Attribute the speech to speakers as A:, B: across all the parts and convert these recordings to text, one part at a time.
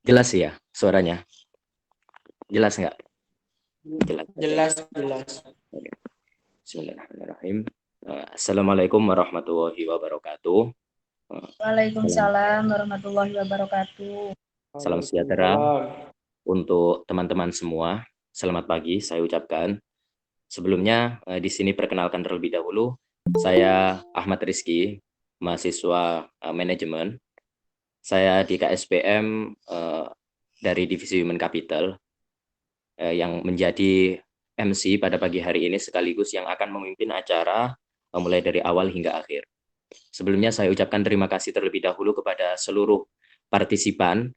A: Jelas ya suaranya? Jelas nggak? Jelas.
B: Jelas, jelas.
A: Oke. Bismillahirrahmanirrahim. Assalamualaikum warahmatullahi wabarakatuh.
C: Waalaikumsalam warahmatullahi wabarakatuh.
A: Salam sejahtera untuk teman-teman semua. Selamat pagi saya ucapkan. Sebelumnya di sini perkenalkan terlebih dahulu, saya Ahmad Rizky, mahasiswa manajemen. Saya di KSPM dari Divisi Human Capital yang menjadi MC pada pagi hari ini sekaligus yang akan memimpin acara mulai dari awal hingga akhir. Sebelumnya saya ucapkan terima kasih terlebih dahulu kepada seluruh partisipan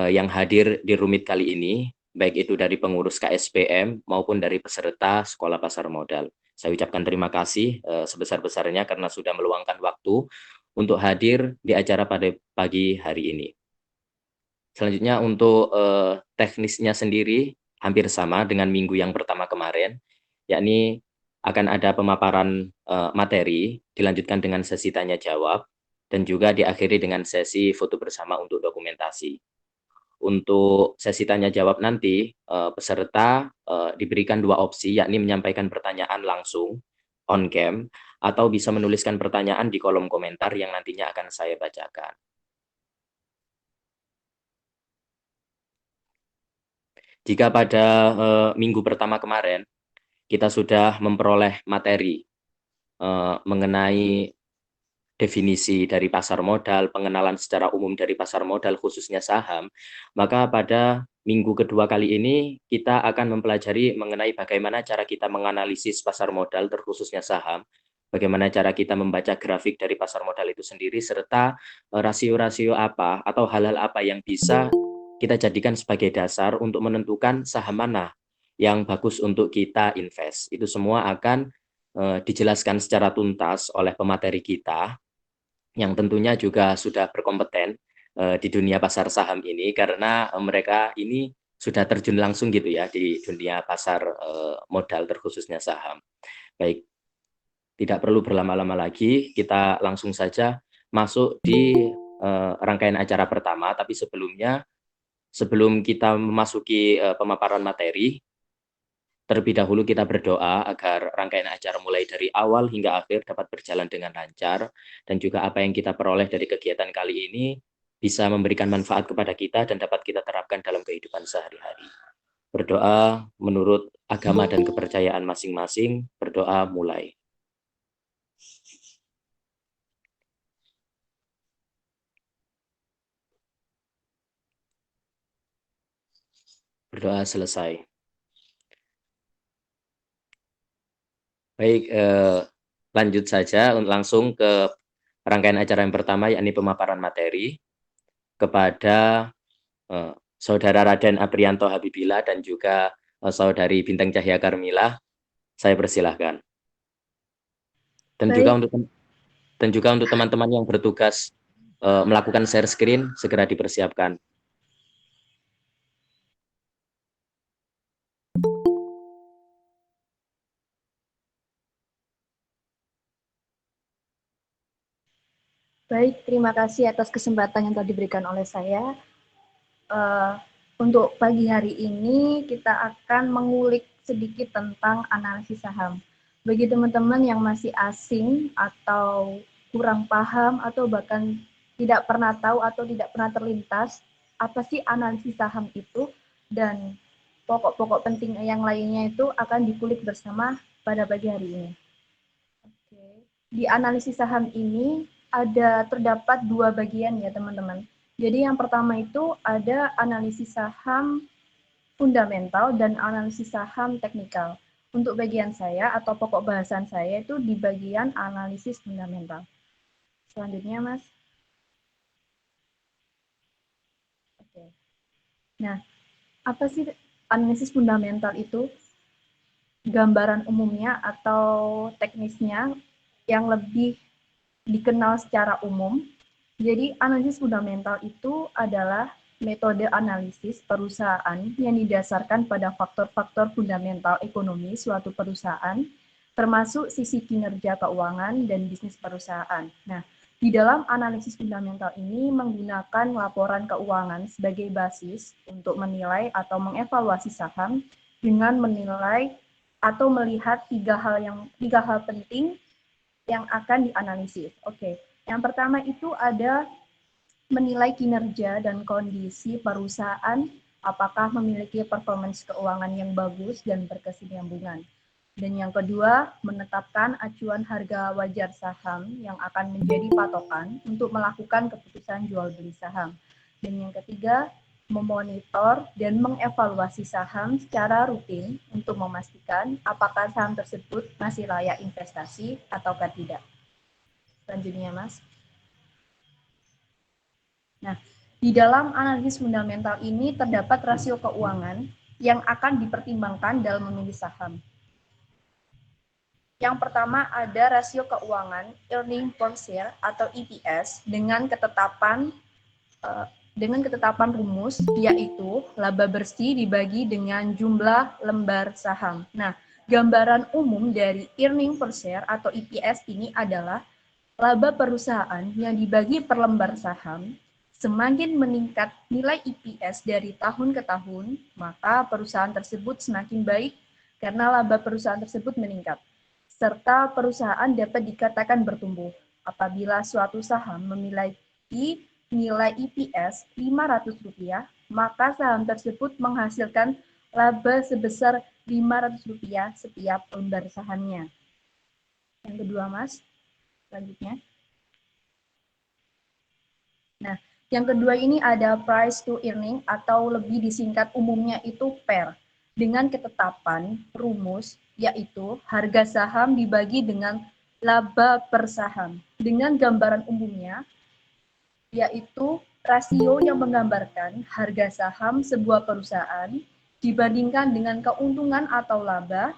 A: yang hadir di Rumit kali ini, baik itu dari pengurus KSPM maupun dari peserta Sekolah Pasar Modal. Saya ucapkan terima kasih sebesar-besarnya karena sudah meluangkan waktu untuk hadir di acara pada pagi hari ini. Selanjutnya untuk teknisnya sendiri hampir sama dengan minggu yang pertama kemarin, yakni akan ada pemaparan materi, dilanjutkan dengan sesi tanya jawab, dan juga diakhiri dengan sesi foto bersama untuk dokumentasi. Untuk sesi tanya jawab nanti, peserta diberikan dua opsi, yakni menyampaikan pertanyaan langsung on cam, atau bisa menuliskan pertanyaan di kolom komentar yang nantinya akan saya bacakan. Jika pada minggu pertama kemarin kita sudah memperoleh materi mengenai definisi dari pasar modal, pengenalan secara umum dari pasar modal khususnya saham, maka pada minggu kedua kali ini kita akan mempelajari mengenai bagaimana cara kita menganalisis pasar modal terkhususnya saham, bagaimana cara kita membaca grafik dari pasar modal itu sendiri, serta rasio-rasio apa atau hal-hal apa yang bisa kita jadikan sebagai dasar untuk menentukan saham mana yang bagus untuk kita invest. Itu semua akan dijelaskan secara tuntas oleh pemateri kita yang tentunya juga sudah berkompeten di dunia pasar saham ini karena mereka ini sudah terjun langsung gitu ya di dunia pasar modal terkhususnya saham. Baik, tidak perlu berlama-lama lagi, kita langsung saja masuk di rangkaian acara pertama, tapi sebelum kita memasuki pemaparan materi, terlebih dahulu kita berdoa agar rangkaian acara mulai dari awal hingga akhir dapat berjalan dengan lancar, dan juga apa yang kita peroleh dari kegiatan kali ini bisa memberikan manfaat kepada kita dan dapat kita terapkan dalam kehidupan sehari-hari. Berdoa menurut agama dan kepercayaan masing-masing, berdoa mulai. Berdoa selesai. Baik, lanjut saja langsung ke rangkaian acara yang pertama, yakni pemaparan materi kepada Saudara Raden Aprianto Habibila dan juga Saudari Bintang Cahya Karmila. Saya persilahkan. Dan juga untuk teman-teman yang bertugas melakukan share screen, segera dipersiapkan.
C: Baik, terima kasih atas kesempatan yang telah diberikan oleh saya. Untuk pagi hari ini kita akan mengulik sedikit tentang analisis saham. Bagi teman-teman yang masih asing atau kurang paham atau bahkan tidak pernah tahu atau tidak pernah terlintas apa sih analisis saham itu, dan pokok-pokok penting yang lainnya itu akan dikulik bersama pada pagi hari ini. Di analisis saham ini terdapat dua bagian ya teman-teman. Jadi yang pertama itu ada analisis saham fundamental dan analisis saham teknikal. Untuk bagian saya atau pokok bahasan saya itu di bagian analisis fundamental. Selanjutnya, Mas. Oke. Nah, apa sih analisis fundamental itu? Gambaran umumnya atau teknisnya yang lebih dikenal secara umum. Jadi analisis fundamental itu adalah metode analisis perusahaan yang didasarkan pada faktor-faktor fundamental ekonomi suatu perusahaan, termasuk sisi kinerja keuangan dan bisnis perusahaan. Nah, Di dalam analisis fundamental ini menggunakan laporan keuangan sebagai basis untuk menilai atau mengevaluasi saham dengan menilai atau melihat tiga hal penting yang akan dianalisis. Oke, yang pertama itu ada menilai kinerja dan kondisi perusahaan, apakah memiliki performance keuangan yang bagus dan berkesinambungan. Dan yang kedua, menetapkan acuan harga wajar saham yang akan menjadi patokan untuk melakukan keputusan jual beli saham. Dan yang ketiga, memonitor dan mengevaluasi saham secara rutin untuk memastikan apakah saham tersebut masih layak investasi ataukah tidak. Selanjutnya, Mas. Nah, di dalam analisis fundamental ini terdapat rasio keuangan yang akan dipertimbangkan dalam memilih saham. Yang pertama ada rasio keuangan earning per share atau EPS dengan ketetapan rumus, yaitu laba bersih dibagi dengan jumlah lembar saham. Nah, gambaran umum dari earning per share atau EPS ini adalah laba perusahaan yang dibagi per lembar saham. Semakin meningkat nilai EPS dari tahun ke tahun, maka perusahaan tersebut semakin baik karena laba perusahaan tersebut meningkat, serta perusahaan dapat dikatakan bertumbuh. Apabila suatu saham memiliki nilai EPS Rp500, maka saham tersebut menghasilkan laba sebesar Rp500 setiap lembar sahamnya. Yang kedua, Mas, selanjutnya. Nah, yang kedua ini ada price to earning atau lebih disingkat umumnya itu PER dengan ketetapan rumus yaitu harga saham dibagi dengan laba per saham. Dengan gambaran umumnya yaitu rasio yang menggambarkan harga saham sebuah perusahaan dibandingkan dengan keuntungan atau laba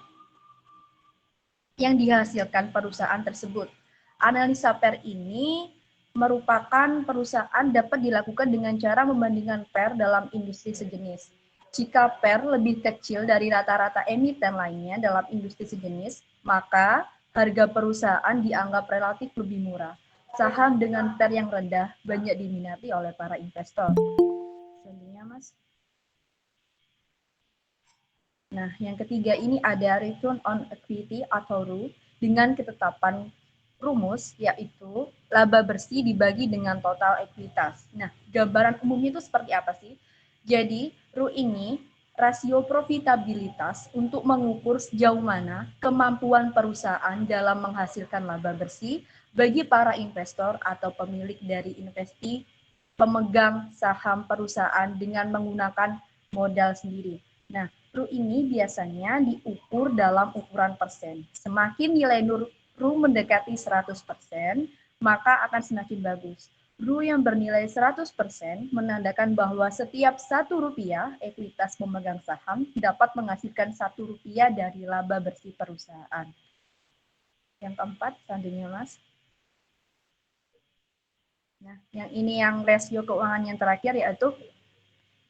C: yang dihasilkan perusahaan tersebut. Analisa PER ini merupakan perusahaan dapat dilakukan dengan cara membandingkan PER dalam industri sejenis. Jika PER lebih kecil dari rata-rata emiten lainnya dalam industri sejenis, maka harga perusahaan dianggap relatif lebih murah. Saham dengan PER yang rendah banyak diminati oleh para investor. Selanjutnya, Mas. Nah, yang ketiga ini ada return on equity atau ROE dengan ketetapan rumus yaitu laba bersih dibagi dengan total ekuitas. Nah, gambaran umumnya itu seperti apa sih? Jadi, ROE ini rasio profitabilitas untuk mengukur sejauh mana kemampuan perusahaan dalam menghasilkan laba bersih bagi para investor atau pemilik dari investasi pemegang saham perusahaan dengan menggunakan modal sendiri. Nah, ROE ini biasanya diukur dalam ukuran persen. Semakin nilai ROE mendekati 100%, maka akan semakin bagus. ROE yang bernilai 100% menandakan bahwa setiap Rp1 ekuitas pemegang saham dapat menghasilkan Rp1 dari laba bersih perusahaan. Yang keempat, selanjutnya, Mas. Nah, yang ini yang rasio keuangan yang terakhir yaitu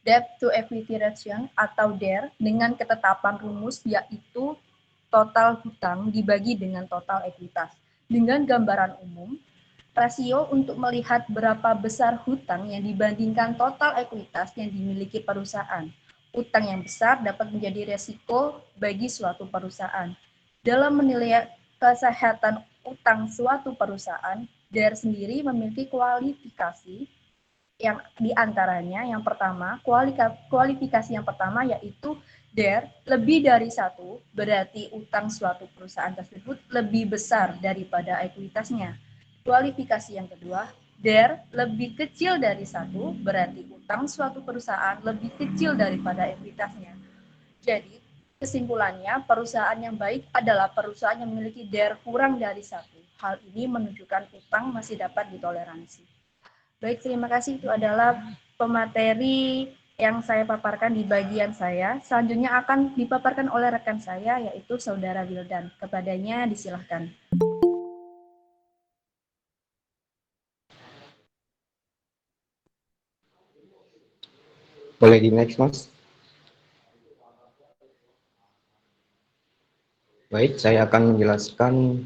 C: Debt to Equity Ratio atau DER dengan ketetapan rumus yaitu total hutang dibagi dengan total ekuitas. Dengan gambaran umum, rasio untuk melihat berapa besar hutang yang dibandingkan total ekuitas yang dimiliki perusahaan. Hutang yang besar dapat menjadi resiko bagi suatu perusahaan. Dalam menilai kesehatan utang suatu perusahaan, DER sendiri memiliki kualifikasi yang diantaranya yang pertama, kualifikasi yang pertama yaitu DER lebih dari 1, berarti utang suatu perusahaan tersebut lebih besar daripada ekuitasnya. Kualifikasi yang kedua, DER lebih kecil dari 1, berarti utang suatu perusahaan lebih kecil daripada ekuitasnya. Jadi, kesimpulannya, perusahaan yang baik adalah perusahaan yang memiliki DER kurang dari 1. Hal ini menunjukkan utang masih dapat ditoleransi. Baik, terima kasih. Itu adalah pemateri yang saya paparkan di bagian saya. Selanjutnya akan dipaparkan oleh rekan saya, yaitu Saudara Wildan. Kepadanya disilahkan.
B: Boleh di next, Mas? Baik, saya akan menjelaskan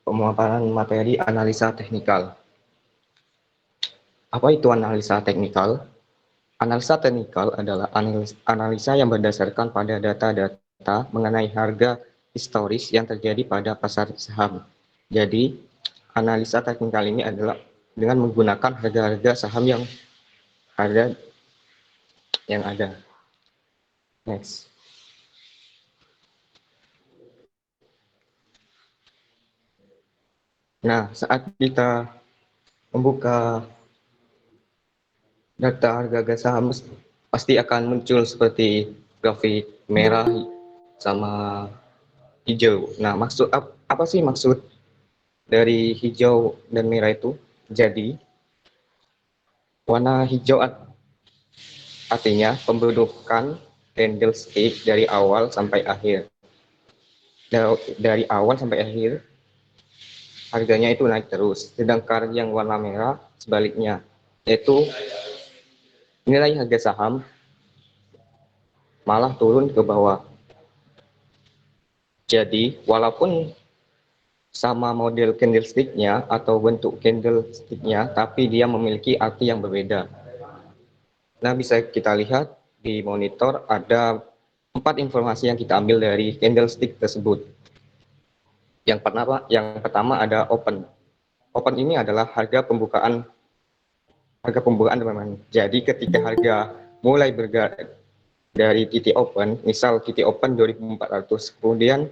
B: pemaparan materi analisa teknikal. Apa itu analisa teknikal? Analisa teknikal adalah analisa yang berdasarkan pada data-data mengenai harga historis yang terjadi pada pasar saham. Jadi, analisa teknikal ini adalah dengan menggunakan harga-harga saham yang ada. Next. Nah, saat kita membuka data harga saham, pasti akan muncul seperti grafik merah sama hijau. Nah, apa sih maksud dari hijau dan merah itu? Jadi, warna hijau artinya pembentukan candlestick dari awal sampai akhir. Dari awal sampai akhir, harganya itu naik terus. Sedangkan yang warna merah sebaliknya, yaitu nilai harga saham malah turun ke bawah. Jadi, walaupun sama model candlestick-nya atau bentuk candlestick-nya, tapi dia memiliki arti yang berbeda. Nah, bisa kita lihat di monitor ada 4 informasi yang kita ambil dari candlestick tersebut. Yang pertama ada open. Open ini adalah harga pembukaan teman-teman. Jadi ketika harga mulai bergerak dari titik open, misal titik open 2400, kemudian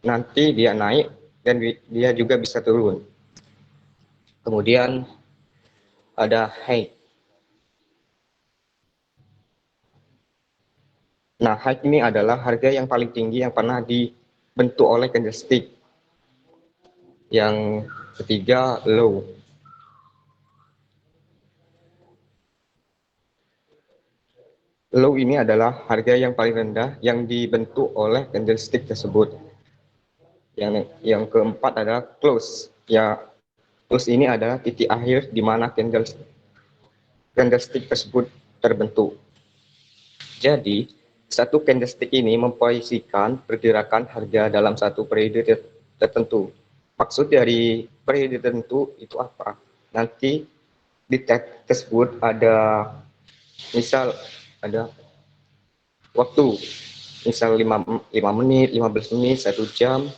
B: nanti dia naik dan dia juga bisa turun. Kemudian ada high. Nah, high ini adalah harga yang paling tinggi yang pernah dibentuk oleh candlestick. Yang ketiga, low. Low ini adalah harga yang paling rendah yang dibentuk oleh candlestick tersebut. Yang keempat adalah close. Ya, close ini adalah titik akhir di mana candlestick tersebut terbentuk. Jadi, satu candlestick ini memposisikan pergerakan harga dalam satu periode tertentu. Maksud dari periode tertentu itu apa? Nanti di tag tersebut ada misal ada waktu, misal 5 menit, 15 menit, 1 jam,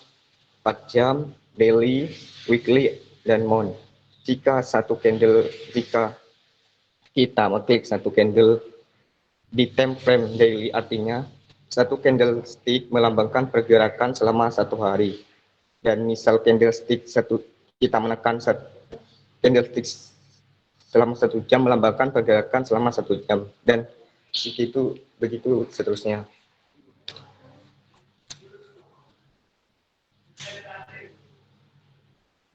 B: 4 jam, daily, weekly, dan month. Jika kita metik satu candle di time frame daily, artinya satu candlestick melambangkan pergerakan selama 1 hari. Dan misal kita menekan satu candlestick selama 1 jam melambangkan pergerakan selama 1 jam, dan begitu seterusnya.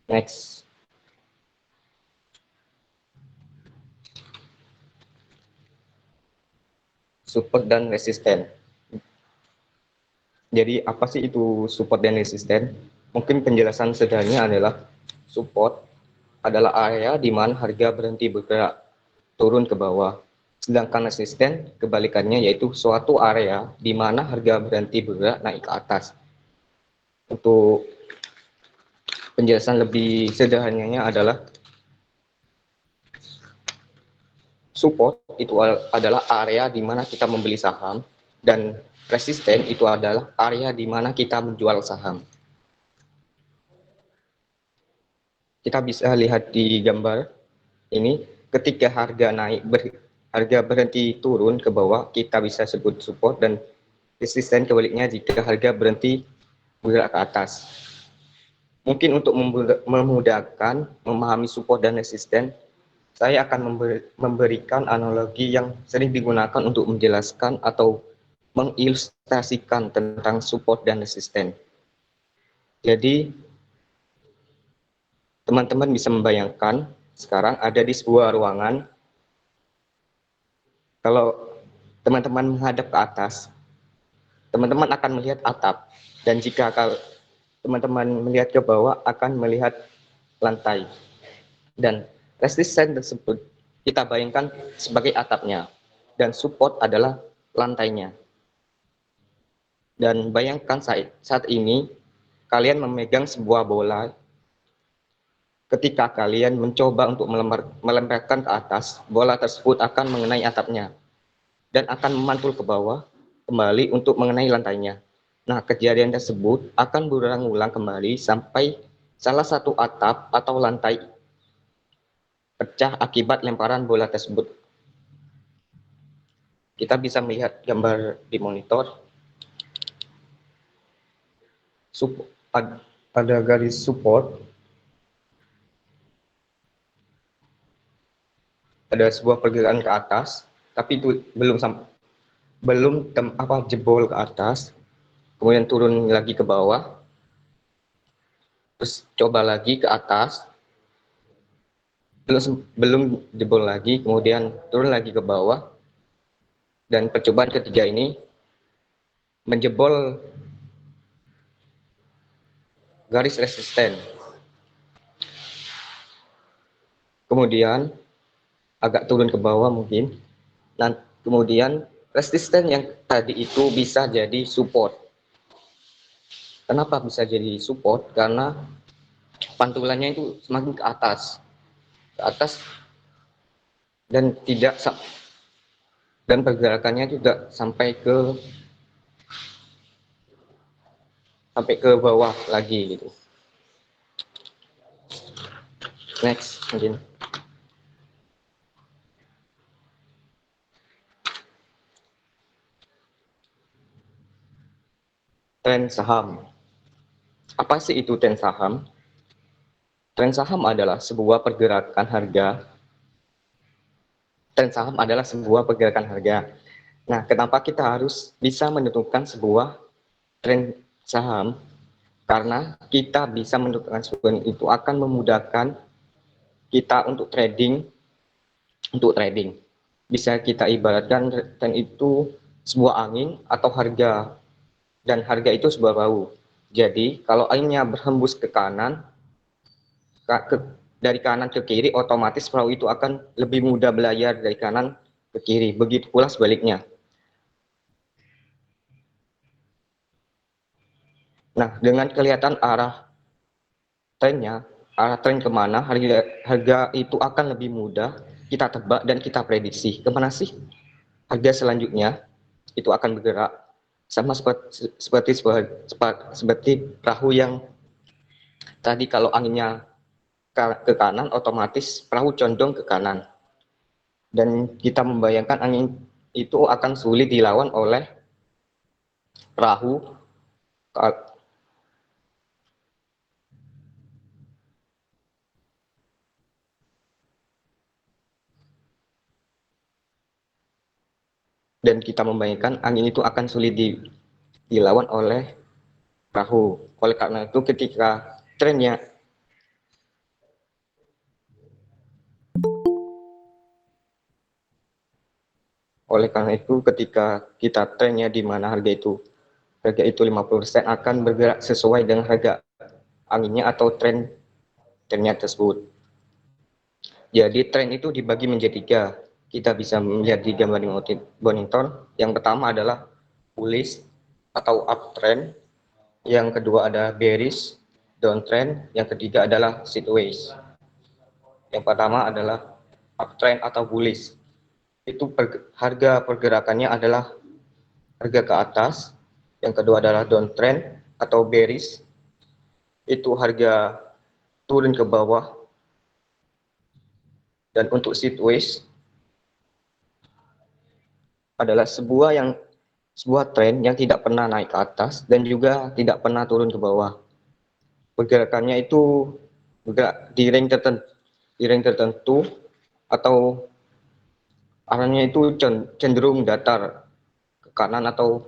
B: Next. Support dan resisten. Jadi apa sih itu support dan resisten? Mungkin penjelasan sederhananya adalah support adalah area di mana harga berhenti bergerak turun ke bawah. Sedangkan resisten kebalikannya, yaitu suatu area di mana harga berhenti bergerak naik ke atas. Untuk penjelasan lebih sederhananya adalah support itu adalah area di mana kita membeli saham, dan resisten itu adalah area di mana kita menjual saham. Kita bisa lihat di gambar ini, ketika harga harga berhenti turun ke bawah, kita bisa sebut support, dan resisten kebaliknya jika harga berhenti bergerak ke atas. Mungkin untuk memudahkan memahami support dan resisten, saya akan memberikan analogi yang sering digunakan untuk menjelaskan atau mengilustrasikan tentang support dan resisten. Jadi, teman-teman bisa membayangkan sekarang ada di sebuah ruangan. Kalau teman-teman menghadap ke atas, teman-teman akan melihat atap. Dan jika teman-teman melihat ke bawah, akan melihat lantai. Dan resisten tersebut kita bayangkan sebagai atapnya, dan support adalah lantainya. Dan bayangkan saat ini kalian memegang sebuah bola ketika kalian mencoba untuk melemparkan ke atas, bola tersebut akan mengenai atapnya dan akan memantul ke bawah kembali untuk mengenai lantainya. Nah, kejadian tersebut akan berulang-ulang kembali sampai salah satu atap atau lantai pecah akibat lemparan bola tersebut. Kita bisa melihat gambar di monitor. Pada garis support ada sebuah pergerakan ke atas, tapi itu belum jebol ke atas, kemudian turun lagi ke bawah, terus coba lagi ke atas, belum jebol lagi, kemudian turun lagi ke bawah, dan percobaan ketiga ini menjebol garis resisten. Kemudian agak turun ke bawah mungkin, dan kemudian resisten yang tadi itu bisa jadi support. Kenapa bisa jadi support? Karena pantulannya itu semakin ke atas dan pergerakannya juga sampai ke bawah lagi gitu. Next mungkin. Tren saham. Apa sih itu tren saham? Tren saham adalah sebuah pergerakan harga. Tren saham adalah sebuah pergerakan harga. Nah, kenapa kita harus bisa menentukan sebuah tren saham? Karena kita bisa menentukan sebuah itu akan memudahkan kita untuk trading. Bisa kita ibaratkan tren itu sebuah angin atau harga, dan harga itu sebuah perahu. Jadi kalau anginnya berhembus ke kanan, dari kanan ke kiri, otomatis perahu itu akan lebih mudah belayar dari kanan ke kiri. Begitu pula sebaliknya. Nah, dengan kelihatan arah tren kemana, harga itu akan lebih mudah kita tebak dan kita prediksi. Kemana sih harga selanjutnya itu akan bergerak, sama seperti perahu yang tadi, kalau anginnya ke kanan, otomatis perahu condong ke kanan. Dan kita membayangkan angin itu akan sulit dilawan oleh perahu. Dan kita membayangkan angin itu akan sulit dilawan oleh perahu. Oleh karena itu, ketika trennya kita trennya di mana harga itu 50% akan bergerak sesuai dengan harga anginnya atau trennya tersebut. Jadi tren itu dibagi menjadi 3. Kita bisa melihat di gambar di monitor. Yang pertama adalah bullish atau uptrend, yang kedua ada bearish, downtrend, yang ketiga adalah sideways. Yang pertama adalah uptrend atau bullish. Itu harga pergerakannya adalah harga ke atas. Yang kedua adalah downtrend atau bearish, itu harga turun ke bawah. Dan untuk sideways adalah sebuah tren yang tidak pernah naik ke atas dan juga tidak pernah turun ke bawah. Pergerakannya itu bergerak di range tertentu atau arahnya itu cenderung datar ke kanan atau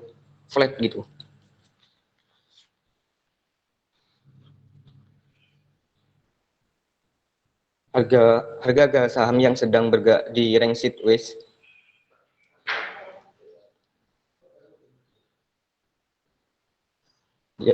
B: flat gitu. Harga saham yang sedang bergerak di range sideways ya,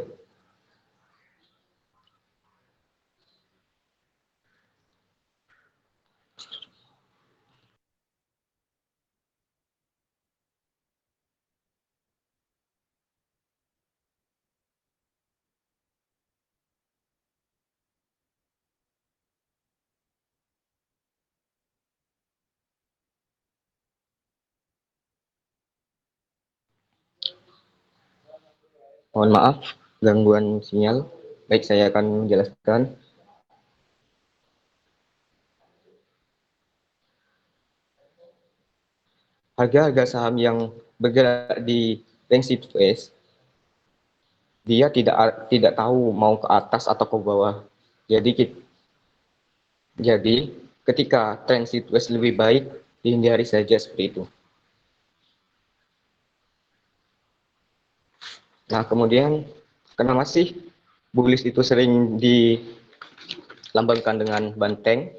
B: Mohon maaf gangguan sinyal. Baik, saya akan menjelaskan. Harga-harga saham yang bergerak di range sideways, dia tidak tahu mau ke atas atau ke bawah. Jadi jadi ketika tren sideways lebih baik, dihindari saja seperti itu. Nah, kemudian kenapa sih bullish itu sering dilambangkan dengan banteng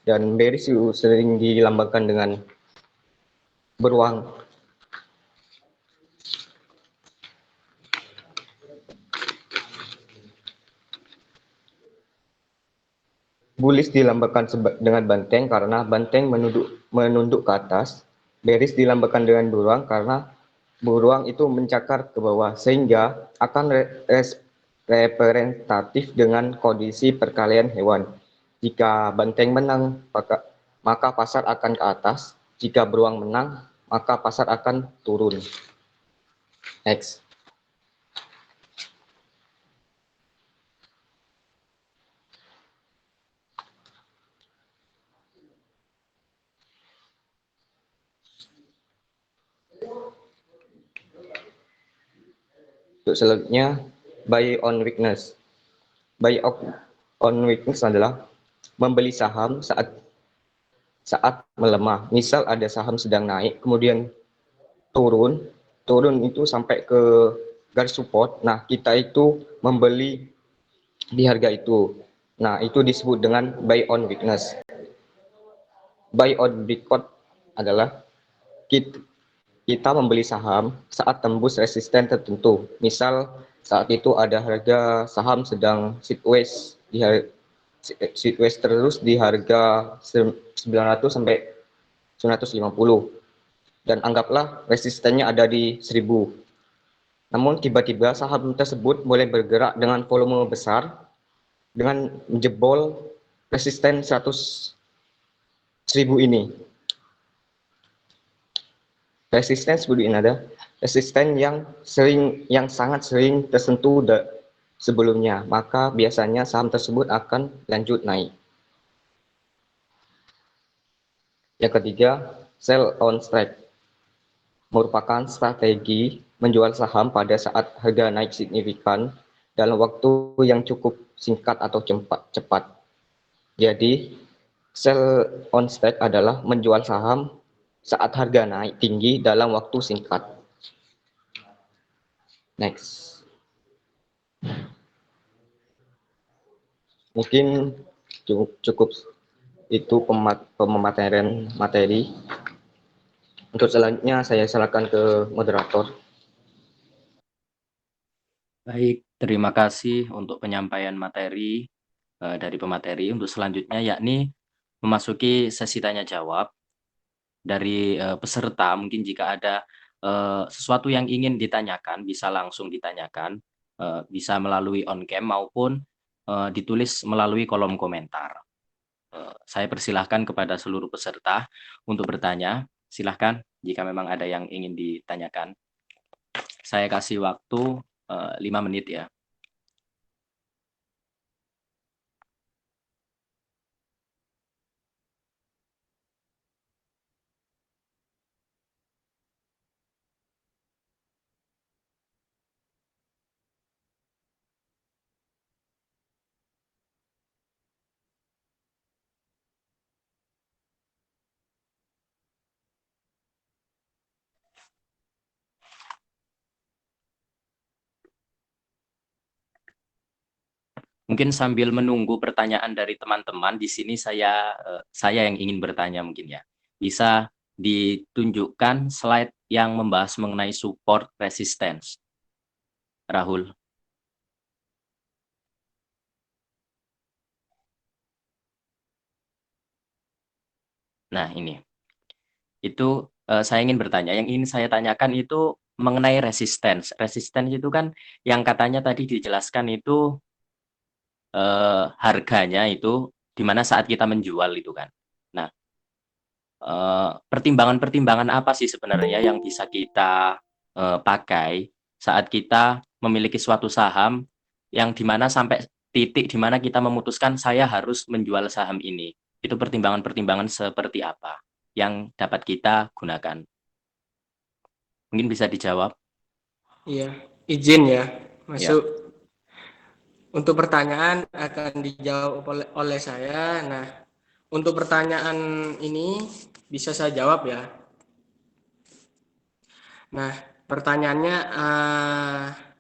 B: dan bearish itu sering dilambangkan dengan beruang? Bullish dilambangkan dengan banteng karena banteng menunduk ke atas. Bearish dilambangkan dengan beruang karena beruang itu mencakar ke bawah, sehingga akan representatif dengan kondisi perkalian hewan. Jika banteng menang, maka pasar akan ke atas. Jika beruang menang, maka pasar akan turun. Next. Untuk selanjutnya, buy on weakness. Buy on weakness adalah membeli saham saat melemah. Misal ada saham sedang naik, kemudian turun itu sampai ke garis support. Nah, kita itu membeli di harga itu. Nah, itu disebut dengan buy on weakness. Buy on weakness adalah kita membeli saham saat tembus resisten tertentu. Misal saat itu ada harga saham sedang sideways terus di harga 900 sampai 950, dan anggaplah resistennya ada di 1000. Namun tiba-tiba saham tersebut mulai bergerak dengan volume besar dengan menjebol resisten 100.000 ini. Resisten seperti ini ada resisten yang sangat sering tersentuh sebelumnya, maka biasanya saham tersebut akan lanjut naik. Yang ketiga, sell on strike merupakan strategi menjual saham pada saat harga naik signifikan dalam waktu yang cukup singkat atau cepat. Jadi, sell on strike adalah menjual saham saat harga naik tinggi dalam waktu singkat. Next. Mungkin cukup itu pematerian materi. Untuk selanjutnya saya silakan ke moderator.
A: Baik, terima kasih untuk penyampaian materi dari pemateri. Untuk selanjutnya yakni memasuki sesi tanya jawab dari peserta. Mungkin jika ada sesuatu yang ingin ditanyakan bisa langsung ditanyakan, bisa melalui on cam maupun ditulis melalui kolom komentar. Saya persilahkan kepada seluruh peserta untuk bertanya. Silahkan jika memang ada yang ingin ditanyakan. Saya kasih waktu 5 menit ya. Mungkin sambil menunggu pertanyaan dari teman-teman, di sini saya yang ingin bertanya mungkin ya. Bisa ditunjukkan slide yang membahas mengenai support resistance. Rahul. Nah, ini. Itu saya ingin bertanya. Yang ingin saya tanyakan itu mengenai resistance. Resistance itu kan yang katanya tadi dijelaskan itu harganya itu di mana saat kita menjual itu kan. Nah, pertimbangan-pertimbangan apa sih sebenarnya yang bisa kita pakai saat kita memiliki suatu saham yang dimana sampai titik dimana kita memutuskan saya harus menjual saham ini. Itu pertimbangan-pertimbangan seperti apa yang dapat kita gunakan? Mungkin bisa dijawab.
D: Iya, izin ya,
A: Ya.
D: masuk. Untuk pertanyaan akan dijawab oleh saya. Nah, untuk pertanyaan ini bisa saya jawab ya. Nah, pertanyaannya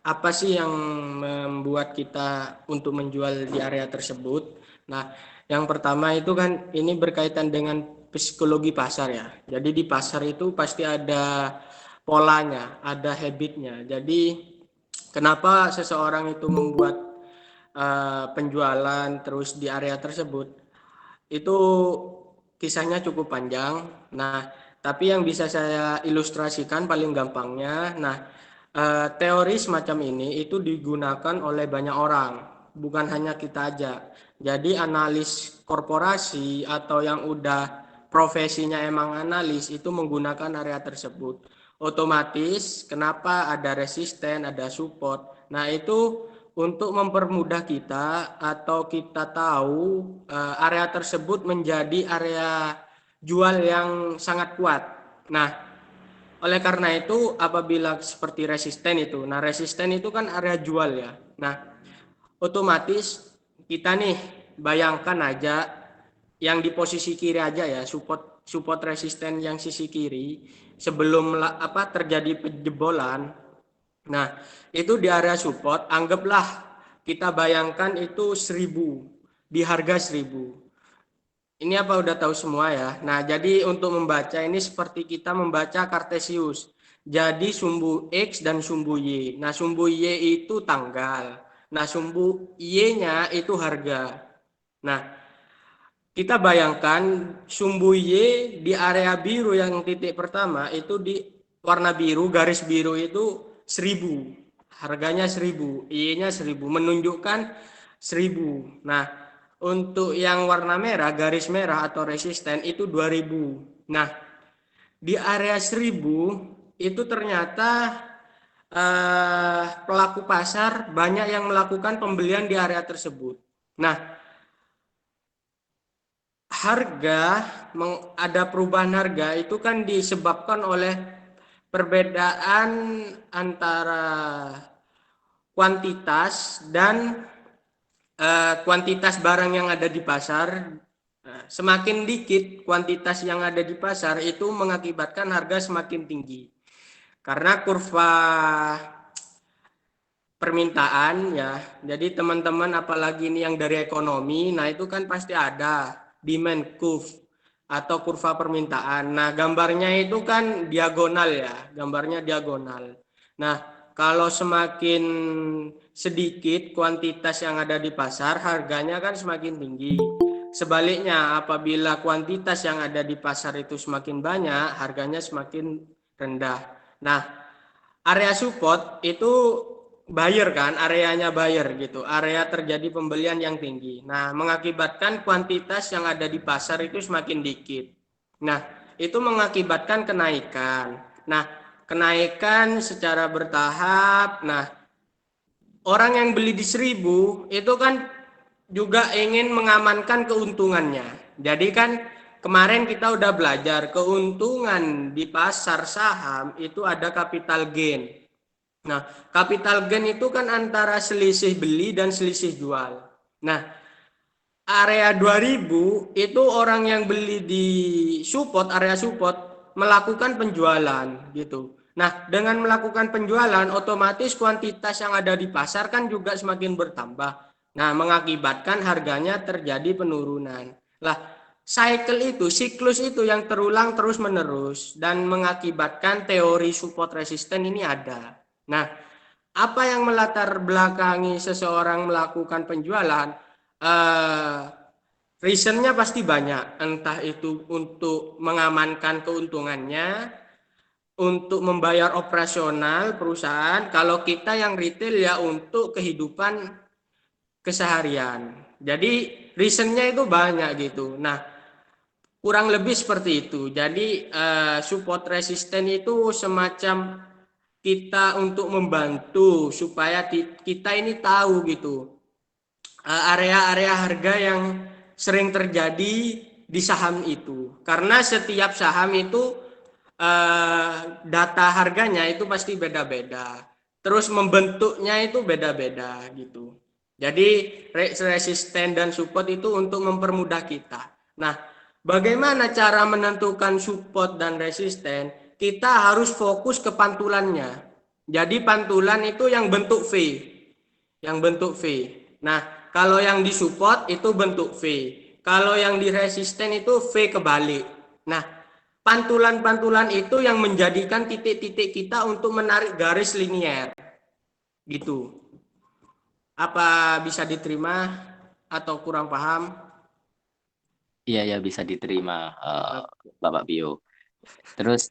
D: apa sih yang membuat kita untuk menjual di area tersebut? Nah, yang pertama itu kan ini berkaitan dengan psikologi pasar ya. Jadi di pasar itu pasti ada polanya, ada habitnya. Jadi kenapa seseorang itu membuat penjualan terus di area tersebut? Itu kisahnya cukup panjang. Nah, tapi yang bisa saya ilustrasikan paling gampangnya, teori semacam ini itu digunakan oleh banyak orang, bukan hanya kita aja. Jadi analis korporasi atau yang udah profesinya emang analis itu menggunakan area tersebut. Otomatis kenapa ada resisten, ada support. Nah, itu untuk mempermudah kita atau kita tahu area tersebut menjadi area jual yang sangat kuat. Nah, oleh karena itu apabila seperti resisten itu, resisten itu kan area jual ya. Nah, otomatis kita nih bayangkan aja yang di posisi kiri aja ya, support resisten yang sisi kiri sebelum terjadi penjebolan. Nah, itu di area support, anggaplah kita bayangkan itu 1000, di harga 1000. Ini apa udah tahu semua ya. Nah, jadi untuk membaca ini seperti kita membaca Kartesius. Jadi sumbu X dan sumbu Y. Nah, sumbu Y itu tanggal. Nah, sumbu Y-nya itu harga. Nah, kita bayangkan sumbu Y di area biru yang titik pertama itu di warna biru, garis biru itu 1000. Harganya 1000, Y-nya 1000, menunjukkan 1000. Nah, untuk yang warna merah, garis merah atau resisten itu 2000. Nah, di area 1000 itu ternyata pelaku pasar banyak yang melakukan pembelian di area tersebut. Nah, ada perubahan harga itu kan disebabkan oleh perbedaan antara kuantitas dan kuantitas barang yang ada di pasar. Semakin dikit kuantitas yang ada di pasar itu mengakibatkan harga semakin tinggi. Karena kurva permintaan ya. Jadi teman-teman apalagi ini yang dari ekonomi, nah itu kan pasti ada demand curve atau kurva permintaan. Nah, gambarnya itu kan diagonal ya, gambarnya diagonal. Nah, kalau semakin sedikit kuantitas yang ada di pasar, harganya kan semakin tinggi. Sebaliknya, apabila kuantitas yang ada di pasar itu semakin banyak, harganya semakin rendah. Nah, area support itu buyer kan, areanya buyer gitu, area terjadi pembelian yang tinggi. Nah, mengakibatkan kuantitas yang ada di pasar itu semakin dikit. Nah, itu mengakibatkan kenaikan. Nah, kenaikan secara bertahap. Nah, orang yang beli di 1000 itu kan juga ingin mengamankan keuntungannya. Jadi kan kemarin kita udah belajar keuntungan di pasar saham itu ada capital gain. Nah, capital gain itu kan antara selisih beli dan selisih jual. Nah, area 2000 itu orang yang beli di support, area support melakukan penjualan gitu. Nah, dengan melakukan penjualan otomatis kuantitas yang ada di pasar kan juga semakin bertambah. Nah, mengakibatkan harganya terjadi penurunan. Lah, siklus itu yang terulang terus-menerus dan mengakibatkan teori support resisten ini ada. Nah, apa yang melatar belakangi seseorang melakukan penjualan? Reasonnya pasti banyak, entah itu untuk mengamankan keuntungannya, untuk membayar operasional perusahaan. Kalau kita yang retail ya untuk kehidupan keseharian. Jadi reasonnya itu banyak gitu. Nah, kurang lebih seperti itu. Jadi support resisten itu semacam kita untuk membantu supaya kita ini tahu gitu area-area harga yang sering terjadi di saham itu. Karena setiap saham itu data harganya itu pasti beda-beda. Terus membentuknya itu beda-beda gitu. Jadi resisten dan support itu untuk mempermudah kita. Nah, bagaimana cara menentukan support dan resisten? Kita harus fokus ke pantulannya. Jadi pantulan itu yang bentuk V. Yang bentuk V. Nah, kalau yang di support itu bentuk V. Kalau yang di resisten itu V kebalik. Nah, pantulan-pantulan itu yang menjadikan titik-titik kita untuk menarik garis linier. Gitu. Apa bisa diterima atau kurang paham?
A: Iya ya, bisa diterima, Bapak Bio. Terus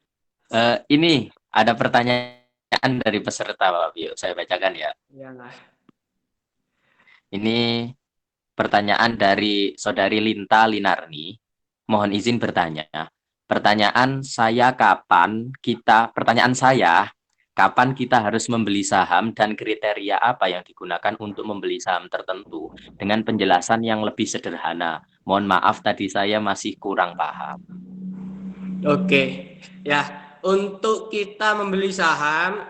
A: ini ada pertanyaan dari peserta, Bapak Bio. Saya bacakan ya.
D: Iyalah.
A: Ini pertanyaan dari Saudari Linta Linarni. Mohon izin bertanya. Pertanyaan saya, kapan kita harus membeli saham dan kriteria apa yang digunakan untuk membeli saham tertentu dengan penjelasan yang lebih sederhana. Mohon maaf tadi saya masih kurang paham.
D: Oke. Ya, untuk kita membeli saham,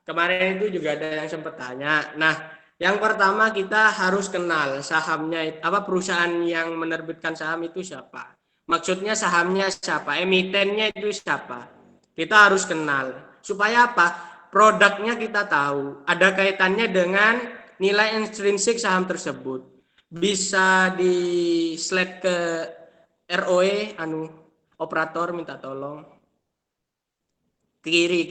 D: kemarin itu juga ada yang sempat tanya. Nah, yang pertama kita harus kenal sahamnya, apa perusahaan yang menerbitkan saham itu siapa. Maksudnya sahamnya siapa, emitennya itu siapa. Kita harus kenal. Supaya apa? Produknya kita tahu. Ada kaitannya dengan nilai intrinsik saham tersebut. Bisa di slide ke ROE, operator minta tolong. Kiri.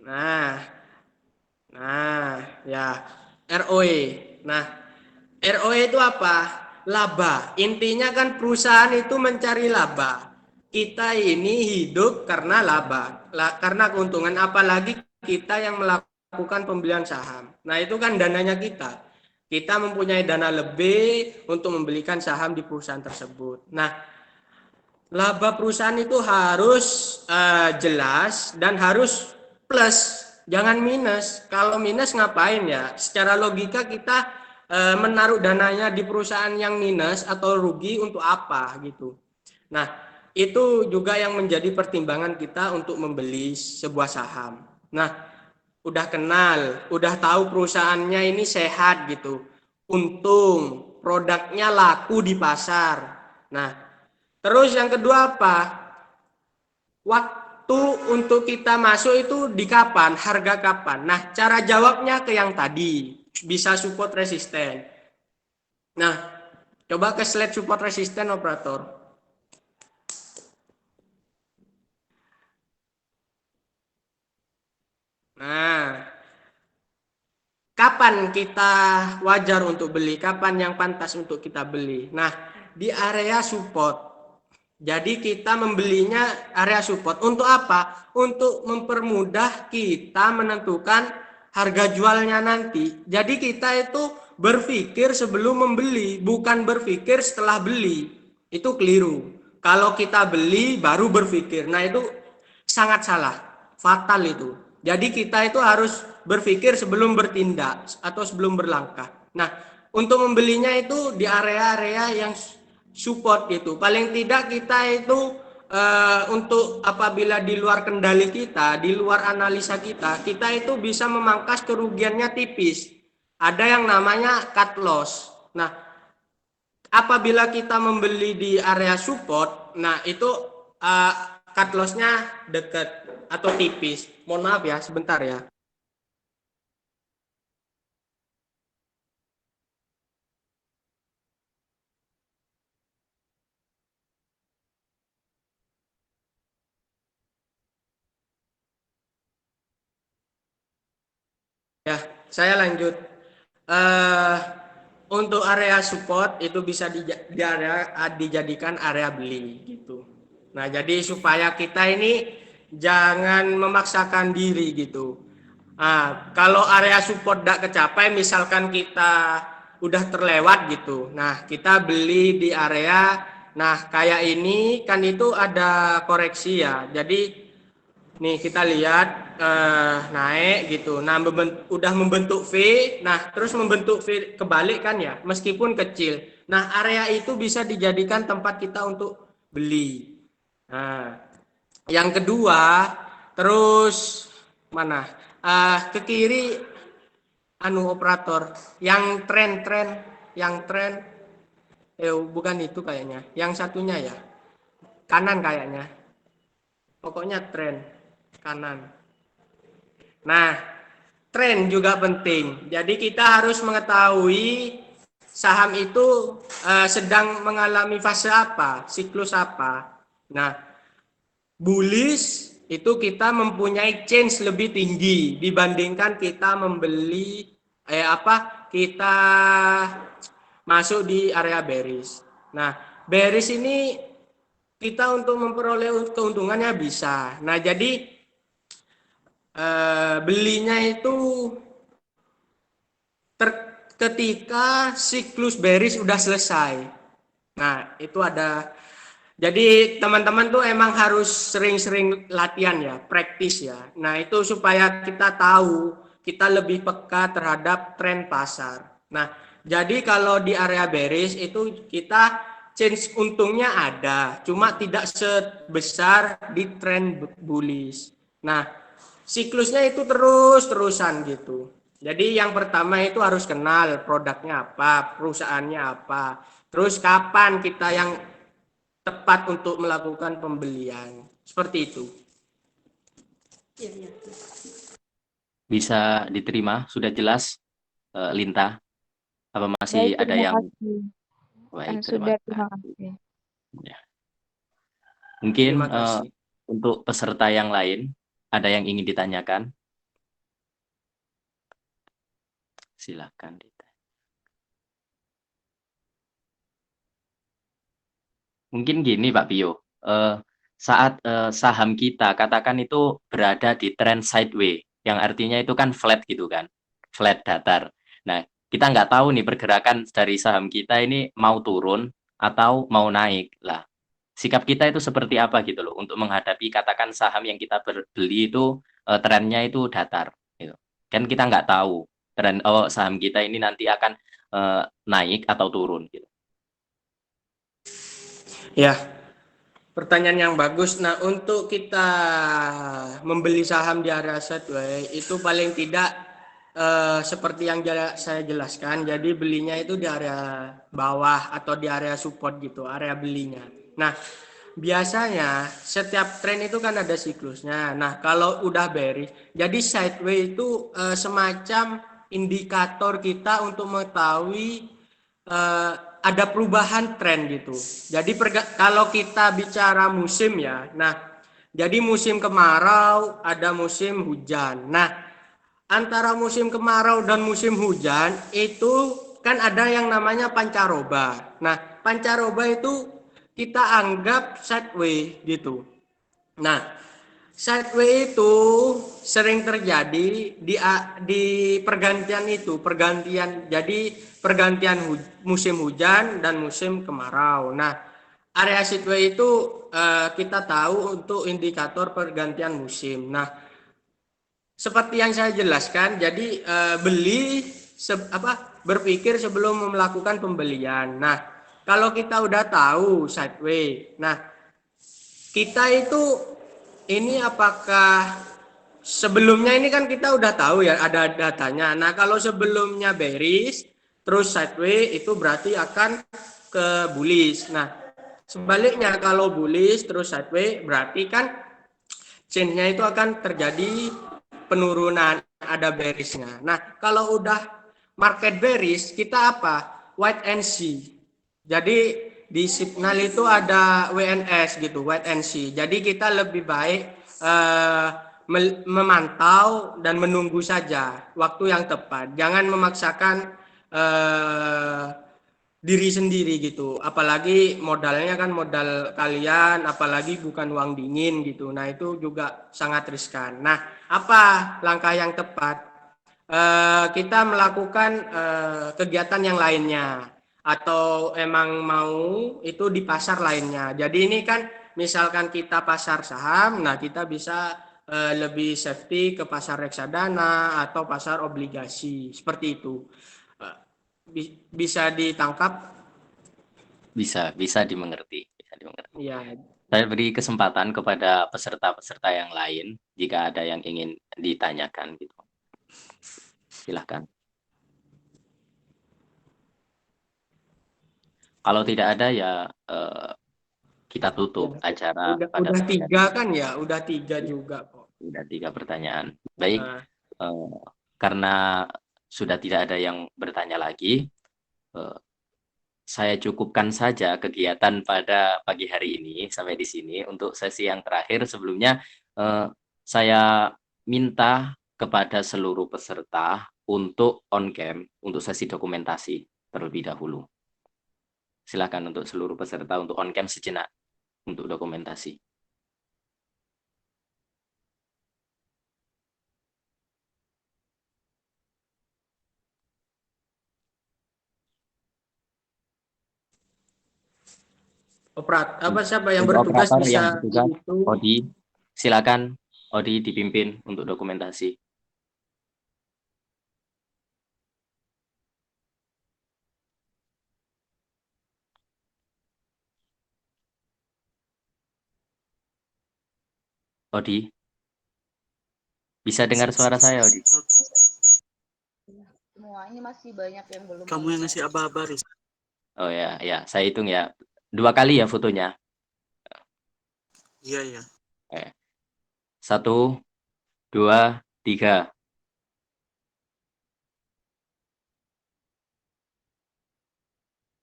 D: Nah, ya, ROE. Nah, ROE itu apa? Laba. Intinya kan perusahaan itu mencari laba. Kita ini hidup karena laba, karena keuntungan, apalagi kita yang melakukan pembelian saham. Nah, itu kan dananya kita. Kita mempunyai dana lebih untuk membelikan saham di perusahaan tersebut. Nah, laba perusahaan itu harus jelas dan harus plus, jangan minus. Kalau minus ngapain ya? Secara logika kita menaruh dananya di perusahaan yang minus atau rugi untuk apa gitu. Nah, itu juga yang menjadi pertimbangan kita untuk membeli sebuah saham. Nah, udah kenal, udah tahu perusahaannya ini sehat gitu, untung, produknya laku di pasar. Nah, terus yang kedua apa? Waktu untuk kita masuk itu di kapan? Harga kapan? Nah, cara jawabnya ke yang tadi, bisa support resisten. Nah, coba ke slide support resisten, operator. Nah, kapan kita wajar untuk beli? Kapan yang pantas untuk kita beli? Nah, di area support. Jadi kita membelinya area support. Untuk apa? Untuk mempermudah kita menentukan harga jualnya nanti. Jadi kita itu berpikir sebelum membeli, bukan berpikir setelah beli. Itu keliru. Kalau kita beli baru berpikir. Nah, itu sangat salah. Fatal itu. Jadi kita itu harus berpikir sebelum bertindak atau sebelum berlangkah. Nah, untuk membelinya itu di area-area yang support gitu. Paling tidak kita itu untuk apabila di luar kendali kita, di luar analisa kita itu bisa memangkas kerugiannya tipis. Ada yang namanya cut loss. Nah, apabila kita membeli di area support, nah itu cut loss-nya dekat atau tipis. Mohon maaf ya, sebentar ya. Ya, saya lanjut. Untuk area support itu bisa dijadikan area beli gitu. Nah, jadi supaya kita ini jangan memaksakan diri gitu. Nah, kalau area support tidak kecapai, misalkan kita udah terlewat gitu. Nah, kita beli di area, nah kayak ini kan itu ada koreksi ya. Jadi nih kita lihat naik gitu. Nah, udah membentuk V, nah terus membentuk V kebalik kan ya, meskipun kecil. Nah, area itu bisa dijadikan tempat kita untuk beli. Nah, yang kedua, terus mana? Ke kiri operator yang tren bukan itu kayaknya. Yang satunya ya. Kanan kayaknya. Pokoknya tren kanan. Nah, tren juga penting. Jadi kita harus mengetahui saham itu sedang mengalami fase apa, siklus apa. Nah, bullish itu kita mempunyai chance lebih tinggi dibandingkan kita membeli kita masuk di area bearish. Nah, bearish ini kita untuk memperoleh keuntungannya bisa. Nah, jadi belinya itu ketika siklus bearish udah selesai. Nah, itu ada. Jadi teman-teman tuh emang harus sering-sering latihan ya, praktis ya. Nah, itu supaya kita tahu, kita lebih peka terhadap tren pasar. Nah, jadi kalau di area bearish itu kita chance untungnya ada, cuma tidak sebesar di tren bullish. Nah, siklusnya itu terus-terusan gitu. Jadi yang pertama itu harus kenal produknya apa, perusahaannya apa. Terus kapan kita yang tepat untuk melakukan pembelian. Seperti itu.
A: Bisa diterima, sudah jelas, Linta? Apa masih
E: Baik,
A: ada
E: terima
A: yang
E: kasih.
A: baik?
E: Sudah,
A: Terima
E: terima
A: kasih.
E: kasih.
A: Ya. Mungkin
D: Terima kasih.
A: untuk peserta yang lain, ada yang ingin ditanyakan? Silakan. Mungkin gini Pak Pio, saat saham kita katakan itu berada di trend sideways, yang artinya itu kan flat gitu kan, flat datar. Nah, kita nggak tahu nih pergerakan dari saham kita ini mau turun atau mau naik lah. Sikap kita itu seperti apa gitu loh untuk menghadapi katakan saham yang kita beli itu trennya itu datar. Gitu. Kan kita nggak tahu tren saham kita ini nanti akan naik atau turun gitu.
D: Ya, pertanyaan yang bagus. Nah, untuk kita membeli saham di area sideways itu paling tidak seperti yang saya jelaskan. Jadi belinya itu di area bawah atau di area support gitu, area belinya. Nah, biasanya setiap tren itu kan ada siklusnya. Nah, kalau udah bearish, jadi sideways itu semacam indikator kita untuk mengetahui ada perubahan tren gitu. Jadi kalau kita bicara musim ya, nah jadi musim kemarau ada musim hujan. Nah, antara musim kemarau dan musim hujan itu kan ada yang namanya pancaroba. Nah, pancaroba itu kita anggap sideways gitu. Nah, sideways itu sering terjadi di pergantian itu, pergantian musim hujan dan musim kemarau. Nah, area sideways itu kita tahu untuk indikator pergantian musim. Nah, seperti yang saya jelaskan, jadi berpikir sebelum melakukan pembelian. Nah, kalau kita udah tahu sideways, nah kita itu ini apakah sebelumnya ini kan kita udah tahu ya ada datanya. Nah, kalau sebelumnya bearish terus sideways itu berarti akan ke bullish. Nah, sebaliknya kalau bullish terus sideways berarti kan change-nya itu akan terjadi penurunan, ada bearishnya. Nah, kalau udah market bearish, kita apa? Wait and see. Jadi di signal itu ada WNS gitu, wait and see. Jadi kita lebih baik memantau dan menunggu saja waktu yang tepat. Jangan memaksakan diri sendiri gitu. Apalagi modalnya kan modal kalian, apalagi bukan uang dingin gitu. Nah, itu juga sangat riskan. Nah, apa langkah yang tepat? Kita melakukan kegiatan yang lainnya atau emang mau itu di pasar lainnya. Jadi ini kan misalkan kita pasar saham, nah kita bisa lebih safety ke pasar reksadana atau pasar obligasi seperti itu. Bisa ditangkap?
A: Bisa dimengerti.
D: Ya,
A: Saya beri kesempatan kepada peserta-peserta yang lain jika ada yang ingin ditanyakan gitu. Silahkan. Kalau tidak ada ya kita tutup acara pada
D: udah
A: pagi hari
D: 3
A: ini.
D: kan ya, udah 3 juga kok.
A: Sudah 3 pertanyaan. Baik,
D: Nah,
A: karena sudah tidak ada yang bertanya lagi, saya cukupkan saja kegiatan pada pagi hari ini sampai di sini. Untuk sesi yang terakhir sebelumnya saya minta kepada seluruh peserta untuk on cam untuk sesi dokumentasi terlebih dahulu. Silakan untuk seluruh peserta untuk on cam sejenak untuk dokumentasi.
D: siapa yang
A: Untuk
D: bertugas
A: operator
D: bisa
A: yang bertugas,
D: itu.
A: Odi, silakan Odi dipimpin untuk dokumentasi. Odi, bisa dengar suara saya, Odi?
E: Semua ini masih banyak yang belum.
F: Kamu yang ngasih aba-aba, Riz.
A: Oh ya, saya hitung ya. 2 kali ya fotonya.
F: Iya.
A: 1, 2, 3.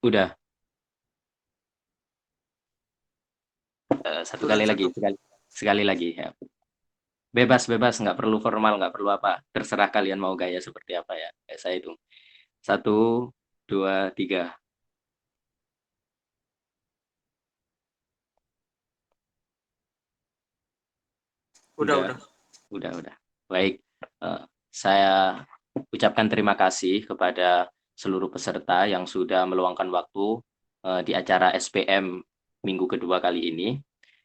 A: Udah. Satu kali lagi, sekali lagi ya. Bebas, nggak perlu formal, nggak perlu apa. Terserah kalian mau gaya seperti apa ya. Saya hitung. 1, 2, 3. Udah. Baik, saya ucapkan terima kasih kepada seluruh peserta yang sudah meluangkan waktu di acara SPM minggu kedua kali ini.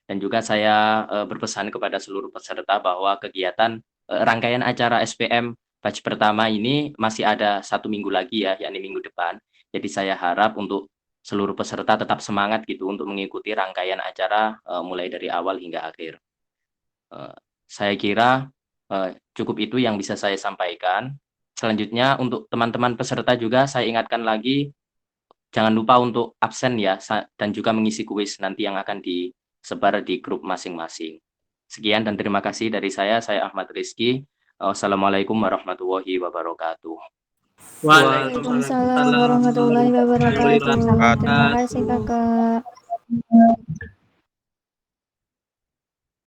A: Dan juga saya berpesan kepada seluruh peserta bahwa kegiatan rangkaian acara SPM batch pertama ini masih ada 1 minggu lagi ya, yakni minggu depan. Jadi saya harap untuk seluruh peserta tetap semangat gitu untuk mengikuti rangkaian acara mulai dari awal hingga akhir. Saya kira cukup itu yang bisa saya sampaikan. Selanjutnya untuk teman-teman peserta juga saya ingatkan lagi, jangan lupa untuk absen ya, dan juga mengisi kuis nanti yang akan disebar di grup masing-masing. Sekian dan terima kasih dari saya Ahmad Rizky. Wassalamualaikum warahmatullahi wabarakatuh.
F: Waalaikumsalam warahmatullahi wabarakatuh.
E: Terima kasih, Kakak.